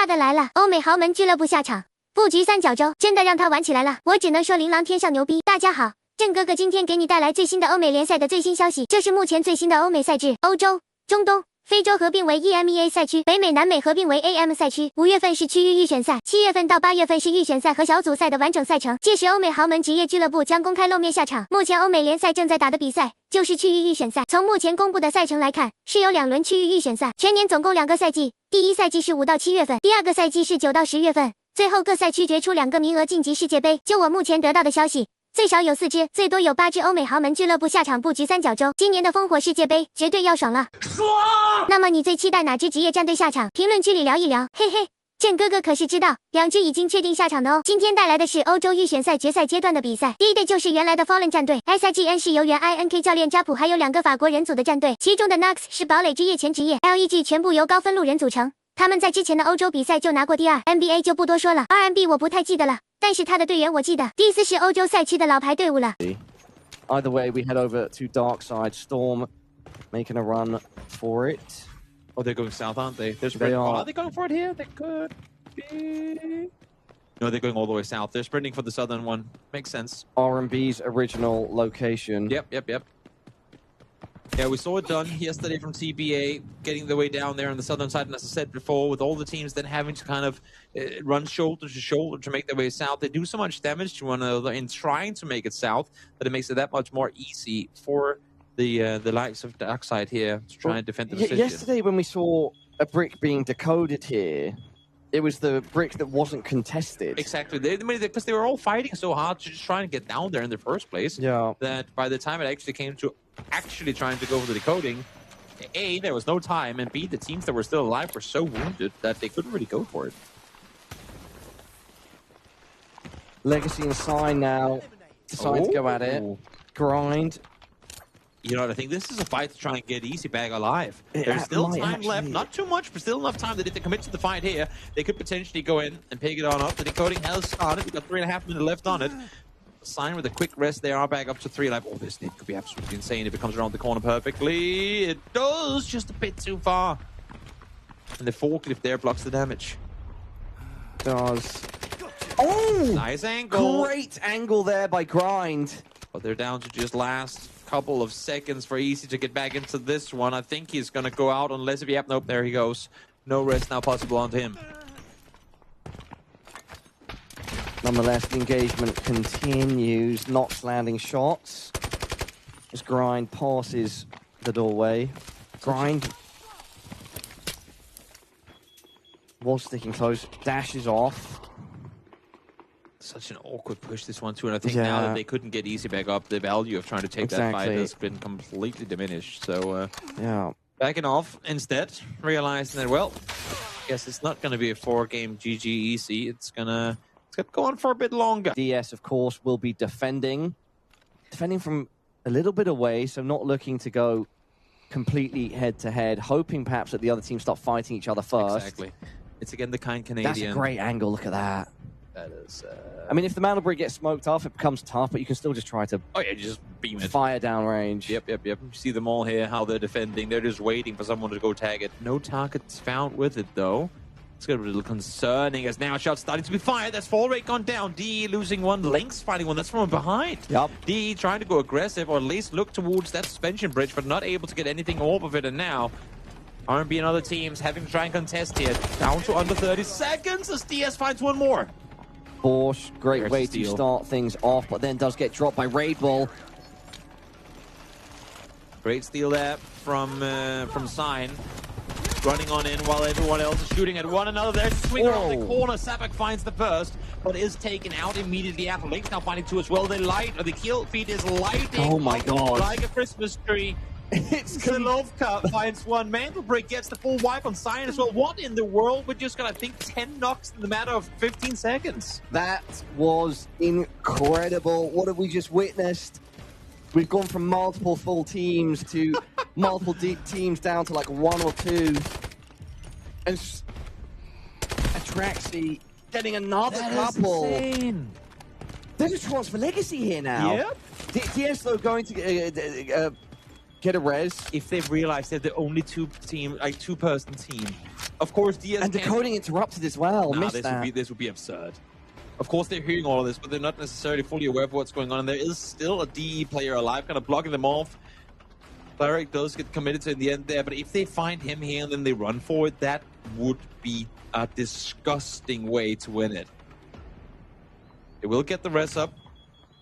大的来了，欧美豪门俱乐部下场，布局三角洲，真的让他玩起来了。我只能说琳琅天上牛逼。大家好，郑哥哥今天给你带来最新的欧美联赛的最新消息，这是目前最新的欧美赛制，欧洲、中东、非洲合并为 EMEA 赛区，北美、南美合并为 AM 赛区。5月份是区域预选赛，7月份到8月份是预选赛和小组赛的完整赛程。届时欧美豪门职业俱乐部将公开露面下场。目前欧美联赛正在打的比赛就是区域预选赛。从目前公布的赛程来看，是有2轮区域预选赛，全年总共2个赛季。第一赛季是5到7月份，第2个赛季是9到10月份。最后各赛区决出2个名额晋级世界杯。就我目前得到的消息，最少有4支，最多有8支欧美豪门俱乐部下场布局三角洲。今年的烽火世界杯绝对要爽了，爽！那么你最期待哪支职业战队下场？评论区里聊一聊，嘿嘿。郑哥哥可是知道2支已经确定下场的哦。今天带来的是欧洲预选赛决赛阶段的比赛，第一队就是原来的 Fallen 战队 ，SIGN 是由原 INK 教练扎普还有2个法国人组的战队，其中的 Nux 是堡垒之夜前职业 ，LEG 全部由高分路人组成。他们在之前的欧洲比赛就拿过第2 ，NBA 就不多说了 ，RMB 我不太记得了，但是他的队员我记得。第4是欧洲赛区的老牌队伍了。Either way, we head over to dark side. Storm making a run for it. Oh, they're going south, aren't they? They are. Are they going for it here? They could be. No, they're going all the way south. They're sprinting for the southern one. Makes sense. RMB's original location. Yep. Yeah, we saw it done yesterday from TBA, getting their way down there on the southern side. And as I said before, with all the teams then having to kind of run shoulder to shoulder to make their way south, they do so much damage to one another in trying to make it south that it makes it that much more easy for the likes of Darkside here to try and defend the position. Yesterday when we saw a brick being decoded here, it was the brick that wasn't contested. Exactly. Because they were all fighting so hard to just try and get down there in the first place. Yeah. That by the time it actually came to trying to go for the decoding, A, there was no time, and B, the teams that were still alive were so wounded that they couldn't really go for it. Legacy and Sign now deciding to go at it. Grind. You know what, I think this is a fight to try and get Easy back alive. There's still time left, not too much, but still enough time that if they commit to the fight here, they could potentially go in and pick it on up. The decoding has started. We've got 3.5 minutes left on it. Sign with a quick rest, they are back up to 3 alive. Oh, this nade could be absolutely insane if it comes around the corner perfectly. It does, just a bit too far. And the forklift there blocks the damage. Does. Oh! Nice angle. Great angle there by Grind. But they're down to just last couple of seconds for Easy to get back into this one. I think he's going to go out unless if yep, nope, there he goes. No rest now possible on him. Nonetheless, the engagement continues. Nox landing shots. As Grind passes the doorway. Grind was sticking close. Dashes off. Such an awkward push, this one, too. And I think now that they couldn't get Easy back up, the value of trying to take that fight has been completely diminished. So, backing off instead, realizing that, well, I guess it's not going to be a 4-game GG Easy. It's going to go on for a bit longer. DS, of course, will be defending from a little bit away, so not looking to go completely head-to-head, hoping perhaps that the other teams start fighting each other first. Exactly. It's again the kind Canadian. That's a great angle, look at that. That is... I mean, if the Mandelbrigg gets smoked off, it becomes tough, but you can still just try to just beam it. Fire down range. Yep. You see them all here, how they're defending. They're just waiting for someone to go tag it. No targets found with it, though. It's going to be a little concerning as now shots starting to be fired. That's fall rate gone down. D losing one, Lynx finding one. That's from behind. Yep. D trying to go aggressive or at least look towards that suspension bridge, but not able to get anything off of it. And now RMB and other teams having to try and contest here. Down to under 30 seconds as DS finds one more. Bosch, great way to start things off, but then does get dropped by Raid Ball. Great steal there from Sign. Running on in while everyone else is shooting at one another. There's a swing around the corner. Sabak finds the first, but is taken out immediately after. Lynx now finding 2 as well. The kill feed is lighting. Oh my god. Like a Christmas tree. It's Silovka finds one. Mandelbrigg gets the full wipe on Sign as well. What in the world? We're just gonna, I think, 10 knocks in the matter of 15 seconds. That was incredible. What have we just witnessed? We've gone from multiple full teams to multiple teams down to like 1 or 2. And Atraxi getting another couple. Insane. There's a chance for Legacy here now. Yep. DS though going to get a res. If they've realized they're the only two-person team Of course, DS and decoding interrupted as well. Nah, Missed that. this would be absurd. Of course, they're hearing all of this, but they're not necessarily fully aware of what's going on. And there is still a DE player alive, kind of blocking them off. Cleric does get committed to in the end there, but if they find him here and then they run for it, that would be a disgusting way to win it. They will get the res up.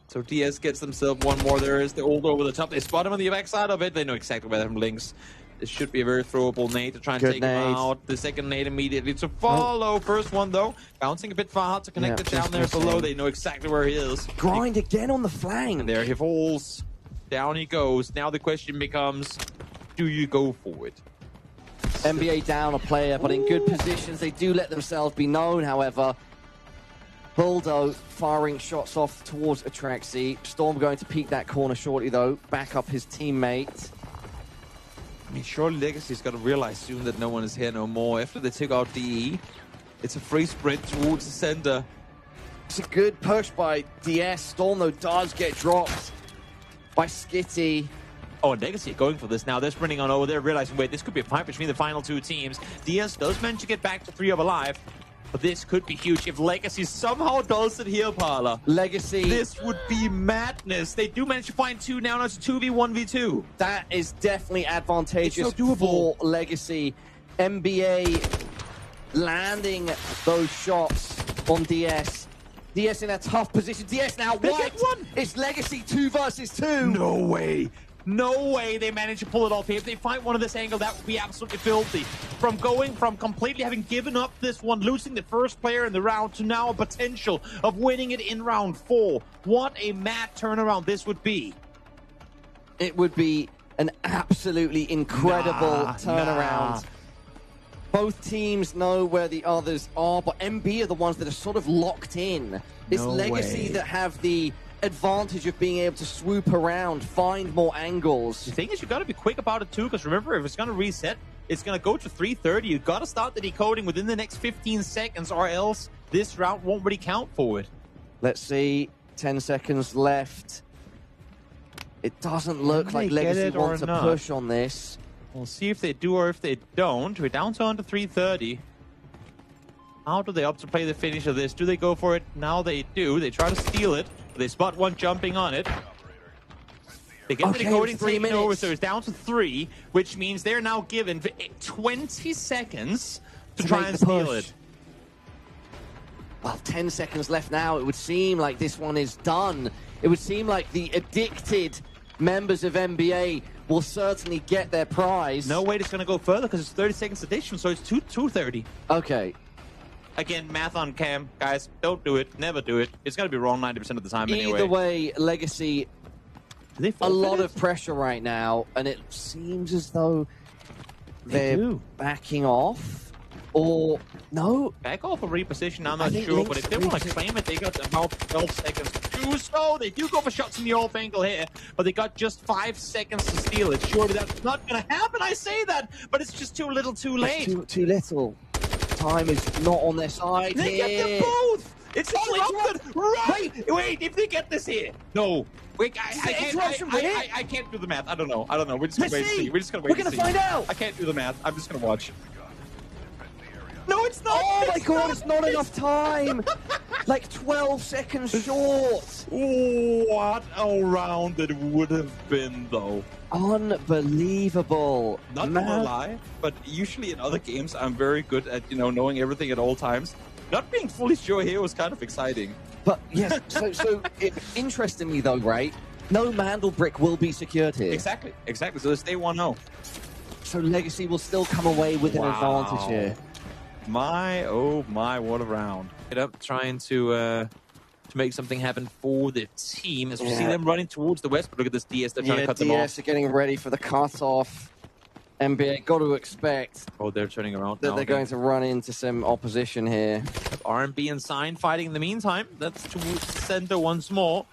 So DS gets themselves one more. There is the old over the top. They spot him on the backside of it. They know exactly where them links. This should be a very throwable nade to try and take him out. The second nade immediately to follow. First one, though, bouncing a bit far to connect it down there below. They know exactly where he is. Grind again on the flank. And there he falls. Down he goes. Now the question becomes, do you go for it? NBA down a player, but in good positions. They do let themselves be known, however. Buldo firing shots off towards Atraxi. Storm going to peek that corner shortly, though. Back up his teammate. I mean, surely Legacy's got to realize soon that no one is here no more. After they took out DE, it's a free sprint towards the center. It's a good push by DS. Storm, though, does get dropped by Skitty. Oh, and Legacy going for this now. They're sprinting on over there, realizing, wait, this could be a fight between the final two teams. DS does manage to get back to 3 of alive, but this could be huge if Legacy somehow does it here, Parla. Legacy. This would be madness. They do manage to find 2 now. Now it's a 2v1v2. That is definitely advantageous It's so doable. for Legacy. NBA landing those shots on DS. DS in a tough position. DS now They white. get one. It's Legacy 2 versus 2. No way. No way they manage to pull it off here. If they find one of this angle, that would be absolutely filthy. From going from completely having given up this one, losing the first player in the round, to now a potential of winning it in round 4. What a mad turnaround this would be. It would be an absolutely incredible turnaround. Both teams know where the others are, but MB are the ones that are sort of locked in. It's No Legacy way. that have the advantage of being able to swoop around, find more angles. The thing is, you got to be quick about it too, because remember, if it's going to reset, it's going to go to 3:30. You got to start the decoding within the next 15 seconds, or else this round won't really count for it. Let's see, 10 seconds left. It doesn't look Can like they get Legacy it or want to not? push on this. We'll see if they do or if they don't. We're down to under 3:30. How do they opt to play the finish of this? Do they go for it? Now they do. They try to steal it. They spot one jumping on it. They get the decoding 3 taken over, minutes. so it's down to 3, which means they're now given 20 seconds to try make and the steal push. it. Well, 10 seconds left now. It would seem like this one is done. It would seem like the addicted members of NBA will certainly get their prize. No way it's going to go further because it's 30 seconds addition, so it's 2:30. Okay. Again, math on cam. Guys, don't do it. Never do it. It's going to be wrong 90% of the time anyway. Either way, Legacy, Do they a forfeit lot it? of pressure right now, and it seems as though They they're do. backing off. Or, no? Back off or reposition, I'm I not think sure, but Link's if they want to reposition- claim it, they got about 12 seconds to do so. They do go for shots in the off angle here, but they got just 5 seconds to steal it. Surely that's not going to happen, I say that, but it's just too little too late. It's too little. Time is not on their side They here. get them both! It's interrupted! Right! Wait, if they get this here. No. Wait, interruption for him? I can't do the math. I don't know. We're just going to wait Let's and see. see. We're just going to We're wait and gonna see. find out. I can't do the math. I'm just going to watch. No, it's not! Oh my god, It's it's not enough time! Like 12 seconds short! What a round it would have been, though. Unbelievable. Not Man. gonna lie, but usually in other games, I'm very good at, knowing everything at all times. Not being fully sure here was kind of exciting. But yes, interestingly though, right? No Mandel brick will be secured here. Exactly. So they stay 1-0. So Legacy will still come away with an advantage here. My, oh my, what a round. Get up, trying to make something happen for the team. As we see them running towards the west, but look at this DS, they're trying to cut them DS off. are getting ready for the cutoff. NBA got to expect Oh, they're turning around that now. they're going to run into some opposition here. R&B and Sign fighting in the meantime. That's towards the center once more.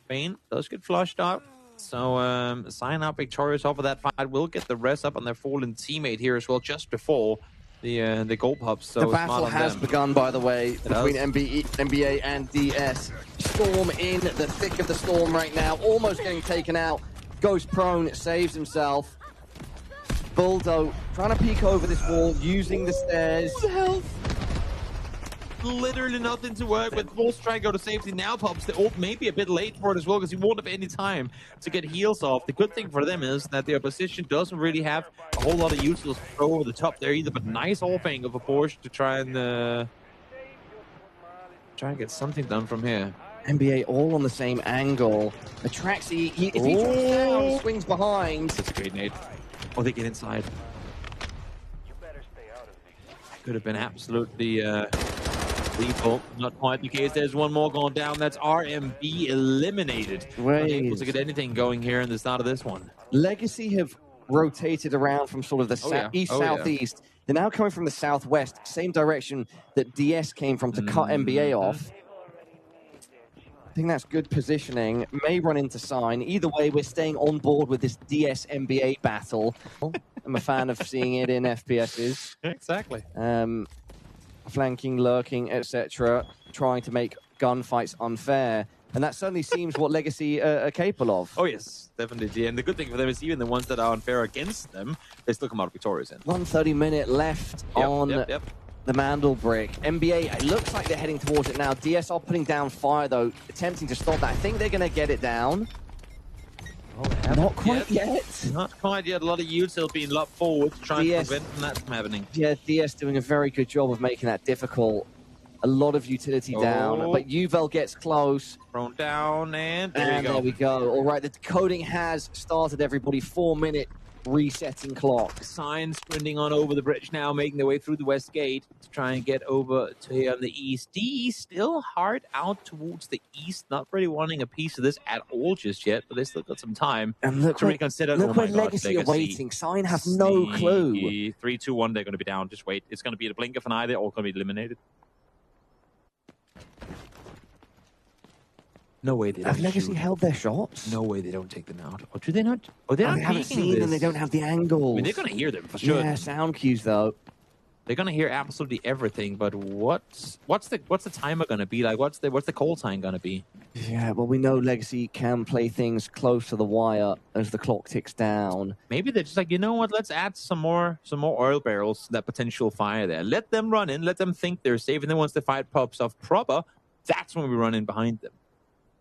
Bane does get flushed out. So Sign out victorious off of that fight. Will get the rest up on their fallen teammate here as well, just before the goal pops. So The battle has begun, by the way, between NBA and DS. Storm in the thick of the storm right now, almost getting taken out. Goes prone, saves himself. Buldo trying to peek over this wall, using the stairs. What the hell? Literally nothing to work with. Force trying to go to safety now. Pops the ult may be a bit late for it as well because he won't have any time to get heals off. The good thing for them is that the opposition doesn't really have a whole lot of useless throw over the top there either, but nice off angle for Porsche to try and get something done from here. NBA all on the same angle. Atraxi, if he drops down, he swings behind. That's a great nade. Oh, they get inside. Could have been absolutely lethal. Not quite the case. There's one more going down. That's RMB eliminated. Unable to get anything going here in the start of this one. Legacy have rotated around from sort of the east-southeast. They're now coming from the southwest, same direction that DS came from to cut NBA off. I think that's good positioning. May run into Sign. Either way, we're staying on board with this DS NBA battle. I'm a fan of seeing it in FPSs. Exactly. Flanking, lurking, etc., trying to make gunfights unfair. And that certainly seems what Legacy are capable of. Oh, yes, definitely. And the good thing for them is even the ones that are unfair against them, they still come out victorious in. 1:30 left on the Mandel brick. NBA, it looks like they're heading towards it now. DSR putting down fire, though, attempting to stop that. I think they're going to get it down. Oh, not quite yet. Not quite yet. A lot of util being locked forward to try and prevent that from happening. Yeah, DS doing a very good job of making that difficult. A lot of utility down, but Uvel gets close. Thrown down, and there you go. There we go. All right, the decoding has started, everybody. 4-minute resetting clock. Sign sprinting on over the bridge now, making their way through the west gate to try and get over to here on the east. DE still hard out towards the east, not really wanting a piece of this at all just yet, but they still got some time and look to reconsider. Look where Legacy are waiting. Sign has no clue. 3, 2, 1, they're going to be down. Just wait. It's going to be the blink of an eye. They're all going to be eliminated. No way they don't. Have Legacy held their shots? No way they don't take them out. Or do they not? Oh, they're not. They haven't seen them. They don't have the angles. I mean, they're going to hear them for sure. Yeah, sound cues though. They're going to hear absolutely everything. But what's the timer going to be like? What's the call time going to be? Yeah, well, we know Legacy can play things close to the wire as the clock ticks down. Maybe they're just like, you know what? Let's add some more oil barrels to that potential fire there. Let them run in. Let them think they're safe. And then once the fight pops off proper, that's when we run in behind them.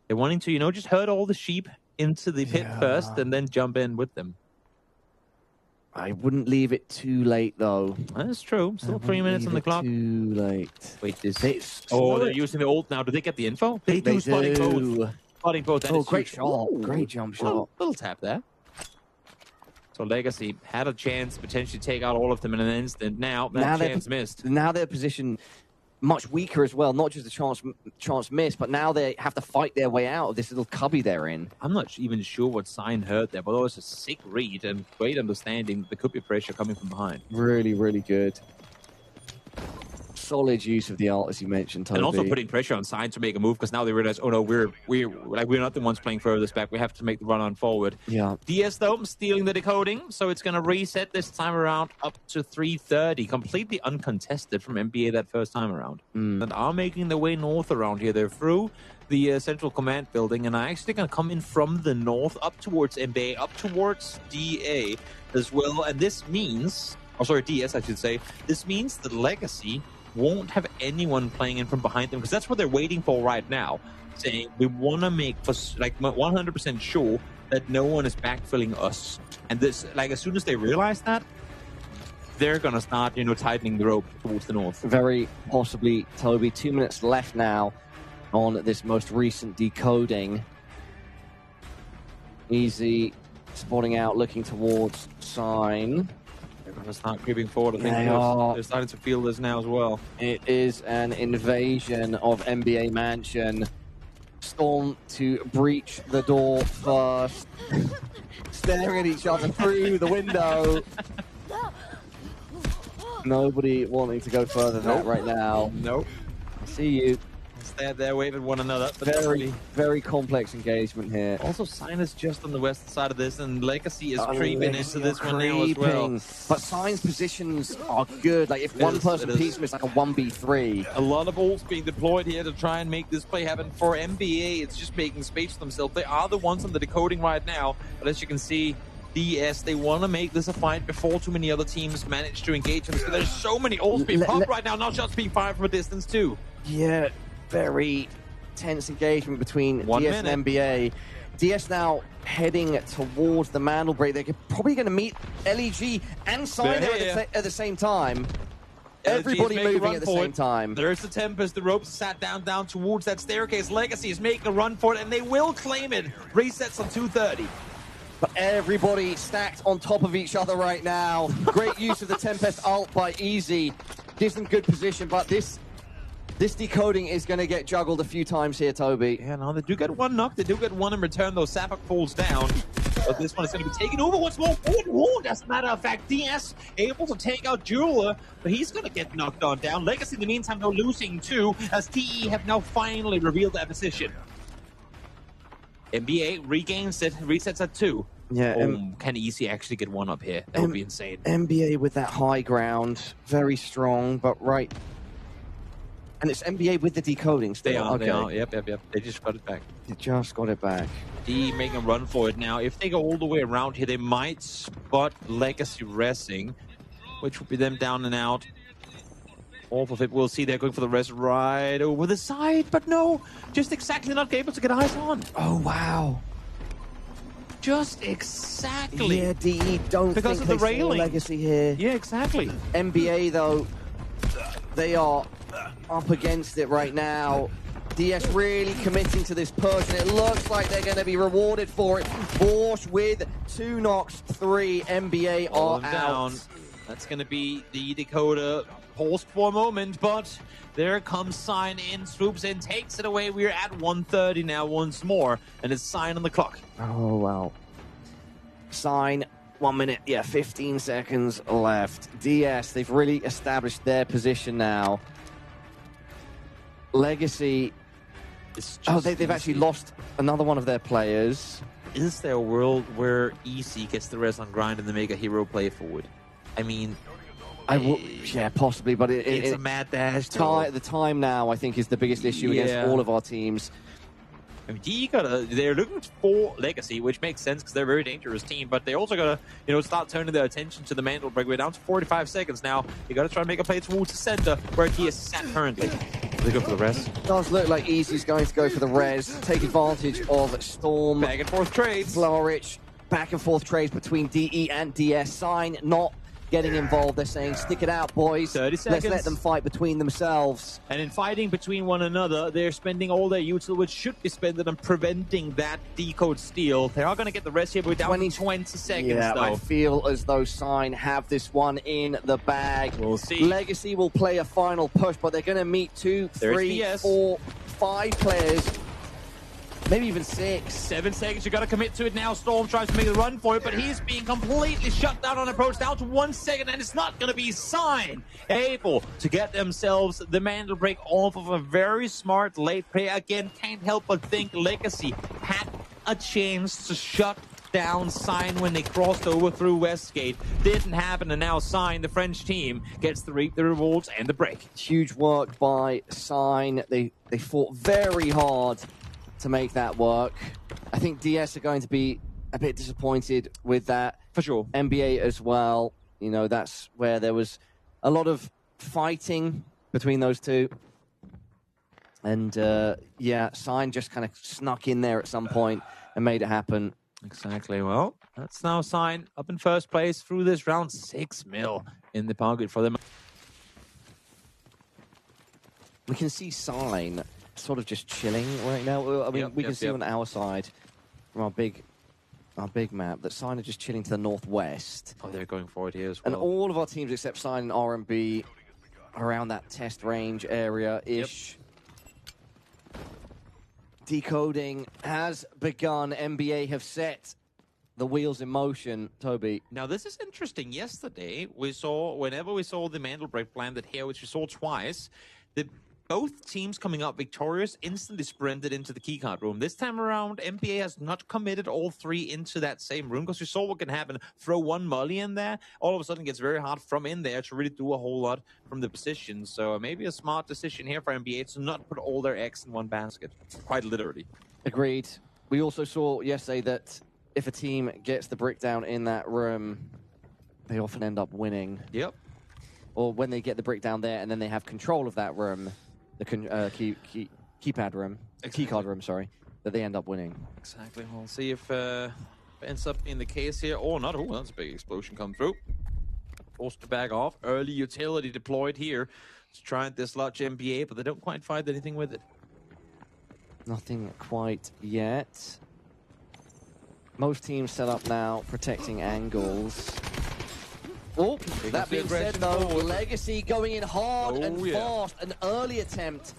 They're wanting to, just herd all the sheep into the pit first and then jump in with them. I wouldn't leave it too late, though. That's true. Still 3 minutes on the clock. Too late. Wait, they're using the ult now. Do they get the info? They do. Spotting both. Oh, great shot. Great jump shot. Little tap there. So Legacy had a chance to potentially take out all of them in an instant. Now that chance missed. Now their position much weaker as well, not just a chance miss, but now they have to fight their way out of this little cubby they're in. I'm not even sure what Sign heard there, but it was a sick read and great understanding that there could be pressure coming from behind. Really, really good. Solid use of the ult, as you mentioned, Toby. And also putting pressure on Sign to make a move, because now they realize, oh no, we're not the ones playing furthest back. We have to make the run on forward. Yeah. DS though stealing the decoding, so it's going to reset this time around up to 3:30, completely uncontested from NBA that first time around. And are making their way north around here. They're through the central command building, and are actually going to come in from the north up towards NBA, up towards DA as well. And this means, DS I should say, this means that Legacy won't have anyone playing in from behind them, because that's what they're waiting for right now, saying we want to make for 100% sure that no one is backfilling us. And this, as soon as they realize that, they're gonna start tightening the rope towards the north. Very possibly, Toby. 2 minutes left now on this most recent decoding. Easy spotting out, looking towards Sign. They're going to start creeping forward. I think they're starting to feel this now as well. It is an invasion of NBA Mansion. Storm to breach the door first. Staring at each other through the window. Nobody wanting to go further than that right now. Nope. I see you. Stand there waving one another. Very, very complex engagement here. Also, Sign is just on the west side of this, and Legacy is creeping into this one now as well. But Sign's positions are good. Like, if one person peeks, it's like a 1v3. A lot of ults being deployed here to try and make this play happen. For NBA, it's just making space for themselves. They are the ones on the decoding right now, but as you can see, DS. They want to make this a fight before too many other teams manage to engage them. So there's so many ults being popped right now, not shots being fired from a distance too. Yeah, very tense engagement between DS and NBA. DS now heading towards the mantle break. They're probably going to meet LEG and Sign at the same time. Everybody moving at the same time. There's the Tempest. The ropes sat down towards that staircase. Legacy is making a run for it, and they will claim it. Resets on 230. But everybody stacked on top of each other right now. Great use of the Tempest ult by Easy. Gives them good position, but this decoding is going to get juggled a few times here, Toby. Yeah, no, they do get one knock. They do get one in return, though. Sapphire falls down. But this one is going to be taken over once more. Forward wound, as a matter of fact. DS able to take out Jeweler, but he's going to get knocked on down. Legacy, in the meantime, though, losing two, as TE have now finally revealed their position. NBA regains it, resets at 2. Yeah, can Easy actually get one up here? That would be insane. NBA with that high ground, very strong, but right. And it's NBA with the decoding still. They are. Yep. They just got it back. They just got it back. D making a run for it now. If they go all the way around here, they might spot Legacy resing, which will be them down and out. All of it, we'll see they're going for the res right over the side, but no, just exactly not able to get eyes on. Oh, wow. Just exactly. Yeah, DE don't because think of the railing. Legacy here. Yeah, exactly. NBA, though, they are up against it right now. DS really committing to this push, and it looks like they're going to be rewarded for it. Borscht with 2 knocks, 3. NBA are down. out. That's going to be the decoder. Paused for a moment, but there comes Sign in, swoops in, takes it away. We're at 130 now once more, and it's Sign on the clock. Oh, wow. Sign, 1 minute, 15 seconds left. DS, they've really established their position now. Legacy, they've actually lost another one of their players. Is there a world where EC gets the res on grind and they make a hero play forward? I mean, yeah, possibly, but it's a mad dash. The time now, I think, is the biggest issue against all of our teams. I mean, they're looking for Legacy, which makes sense because they're a very dangerous team, but they also got to, start turning their attention to the mantle break. We're down to 45 seconds now. You got to try and make a play towards the center where he is sat currently. They go for the res. Does look like Easy's going to go for the res, take advantage of Storm. Back and forth trades. Florich, back and forth trades between DE and DS. Sign not getting involved. They're saying, stick it out, boys. 30 seconds. Let's let them fight between themselves. And in fighting between one another, they're spending all their util, which should be spent on preventing that decode steal. They are going to get the rest here, but we're down to 20 seconds, though. I feel as though Sign have this one in the bag. We'll see. Legacy will play a final push, but they're going to meet 2, 3, 4, 5 players. Maybe even 6. 7 seconds, you got to commit to it now. Storm tries to make a run for it, but he's being completely shut down on approach. Down to 1 second, and it's not going to be Sign able to get themselves the mantle break off of a very smart late play. Again, can't help but think Legacy had a chance to shut down Sign when they crossed over through Westgate. Didn't happen, and now Sign, the French team, gets to reap the rewards and the break. Huge work by Sign. They fought very hard to make that work. I think DS are going to be a bit disappointed with that. For sure. NBA as well. That's where there was a lot of fighting between those two. And, Sign just kind of snuck in there at some point and made it happen. Exactly. Well, that's now Sign up in first place through this round. 6 mil in the pocket for them. We can see Sign sort of just chilling right now. I mean, we can see on our side from our big map that Sign are just chilling to the northwest. Oh, they're going forward here as well. And all of our teams except Sign and RMB around that test range area-ish. Decoding has begun. NBA have set the wheels in motion, Toby. Now, this is interesting. Yesterday, whenever we saw the mantle break landed here, which we saw twice, both teams coming up victorious instantly sprinted into the keycard room. This time around, NBA has not committed all 3 into that same room because we saw what can happen. Throw one molly in there, all of a sudden it gets very hard from in there to really do a whole lot from the position. So maybe a smart decision here for NBA to not put all their eggs in one basket. Quite literally. Agreed. We also saw yesterday that if a team gets the brick down in that room, they often end up winning. Yep. Or when they get the brick down there and then they have control of that room, the keypad room, keycard room, sorry, that they end up winning. Exactly. We'll see if it ends up in the case here or not. Oh, that's a big explosion come through. Forced to back off. Early utility deployed here to try and dislodge NBA, but they don't quite find anything with it. Nothing quite yet. Most teams set up now, protecting angles. Oh, that being said though, Legacy going in hard and fast. An early attempt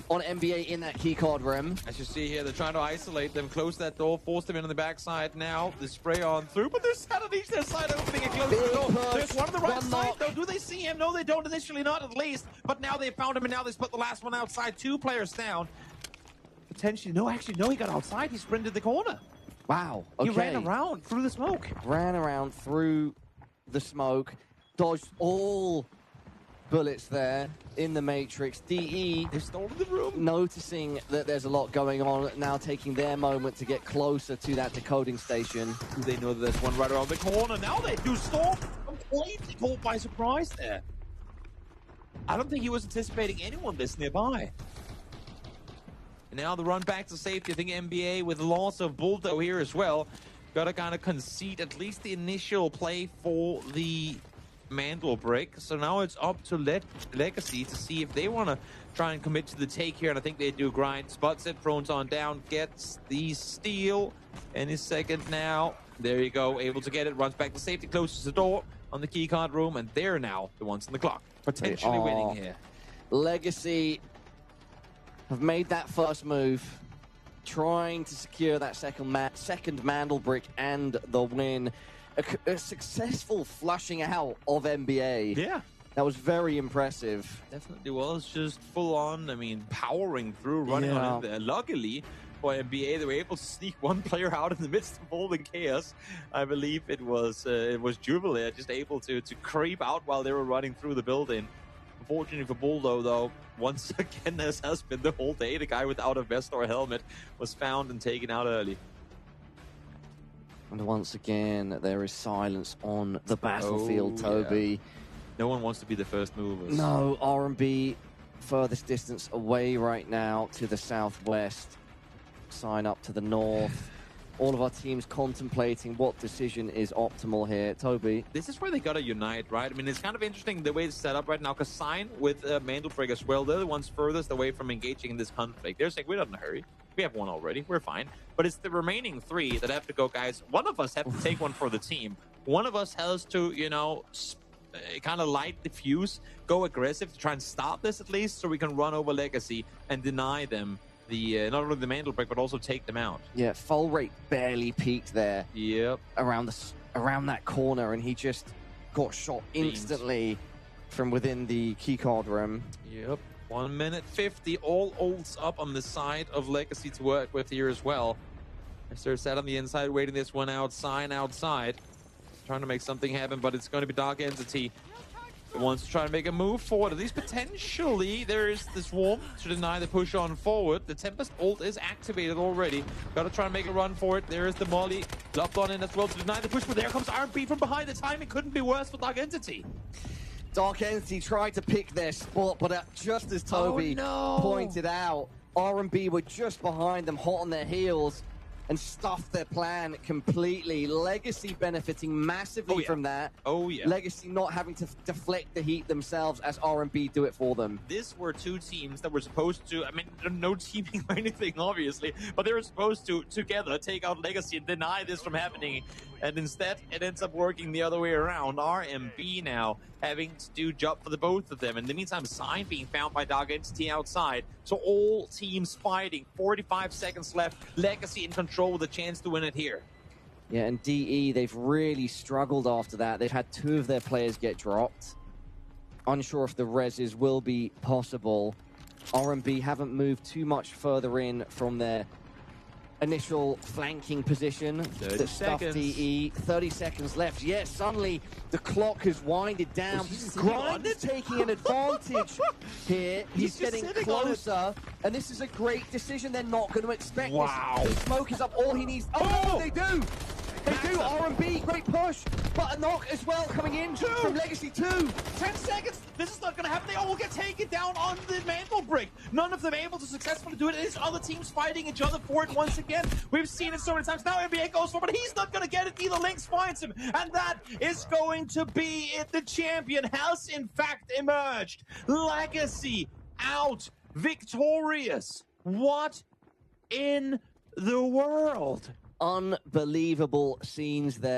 on NBA in that keycard room. As you see here, they're trying to isolate them, close that door, force them in on the backside now. The spray on through, but there's Saturday, their side opening and closing the door. There's one on the right side though. Do they see him? No, they don't initially, not at least. But now they found him and now they split the last one outside. 2 players down. Potentially, no, actually, no, he got outside. He sprinted the corner. Wow. Okay. He ran around through the smoke. Ran around through the smoke, dodged all bullets there in the Matrix. DE, they've stolen the room. Noticing that there's a lot going on, now taking their moment to get closer to that decoding station. They know that there's one right around the corner. Now they do Storm completely caught by surprise there. I don't think he was anticipating anyone this nearby. And now the run back to safety. I think NBA with the loss of Buldo here as well. Got to kind of concede at least the initial play for the Mandel break. So now it's up to Legacy to see if they want to try and commit to the take here. And I think they do grind. Spots it, Thrones on down, gets the steal. Any second now. There you go, able to get it. Runs back to safety, closes the door on the keycard room. And they're now the ones on the clock. Potentially winning here. Legacy have made that first move, trying to secure that second Mandel brick and the win. A successful flushing out of NBA. Yeah. That was very impressive. Definitely was. Just full on, I mean, powering through, running on in there. Luckily for NBA, they were able to sneak one player out in the midst of all the chaos. I believe it was Jubilee just able to creep out while they were running through the building. Unfortunately for Buldo, though, once again, as has been the whole day, the guy without a vest or a helmet was found and taken out early. And once again, there is silence on the battlefield, Toby. Yeah. No one wants to be the first movers. No, R&B furthest distance away right now to the southwest. Sign up to the north. All of our teams contemplating what decision is optimal here. Toby? This is where they got to unite, right? I mean, it's kind of interesting the way it's set up right now, because Sign with Mandelbreg as well, they're the ones furthest away from engaging in this conflict. They're saying, we're not in a hurry. We have one already. We're fine. But it's the remaining 3 that have to go, guys. One of us have to take one for the team. One of us has to, you know, kind of light the fuse, go aggressive to try and stop this at least, so we can run over Legacy and deny them the not only the Mandelbreg, but also take them out. Yeah, full rate barely peaked there. Yep. Around that corner, and he just got shot instantly from within the keycard room. Yep. 1 minute 50. All ults up on the side of Legacy to work with here as well. As they're set on the inside, waiting this one out. Sign outside. Trying to make something happen, but it's going to be Dark Entity who wants to try and make a move forward. At least potentially there is this Swarm to deny the push on forward. The Tempest ult is activated already. Got to try and make a run for it. There is the Molly. Locked on in as well to deny the push, but there comes RB from behind. The timing couldn't be worse for Dark Entity. Dark Entity tried to pick their spot, but just as Toby pointed out, R&B were just behind them, hot on their heels, and stuffed their plan completely. Legacy benefiting massively from that. Oh, yeah. Legacy not having to deflect the heat themselves as R&B do it for them. These were 2 teams that were supposed to, I mean, no teaming or anything, obviously, but they were supposed to, together, take out Legacy and deny this from happening. And instead, it ends up working the other way around. RMB now having to do job for the both of them. In the meantime, Sign being found by Dark Entity outside. So all teams fighting. 45 seconds left. Legacy in control with a chance to win it here. Yeah, and DE, they've really struggled after that. They've had 2 of their players get dropped. Unsure if the reses will be possible. RMB haven't moved too much further in from their initial flanking position. 30 seconds. DE. 30 seconds left. Yes, suddenly the clock has winded down. Grind is taking an advantage here. He's getting closer. And this is a great decision. They're not going to expect Wow. this. The smoke is up. All he needs... Oh, no, they do! They do. R&B, great push. But a knock as well coming in from Legacy 2. 10 seconds. This is not going to happen. They all get taken down on the mantle brick. None of them able to successfully do it. It is other teams fighting each other for it once again. We've seen it so many times. Now NBA goes for it, but he's not going to get it either. Lynx finds him. And that is going to be it. The champion has, in fact, emerged. Legacy out victorious. What in the world? Unbelievable scenes there.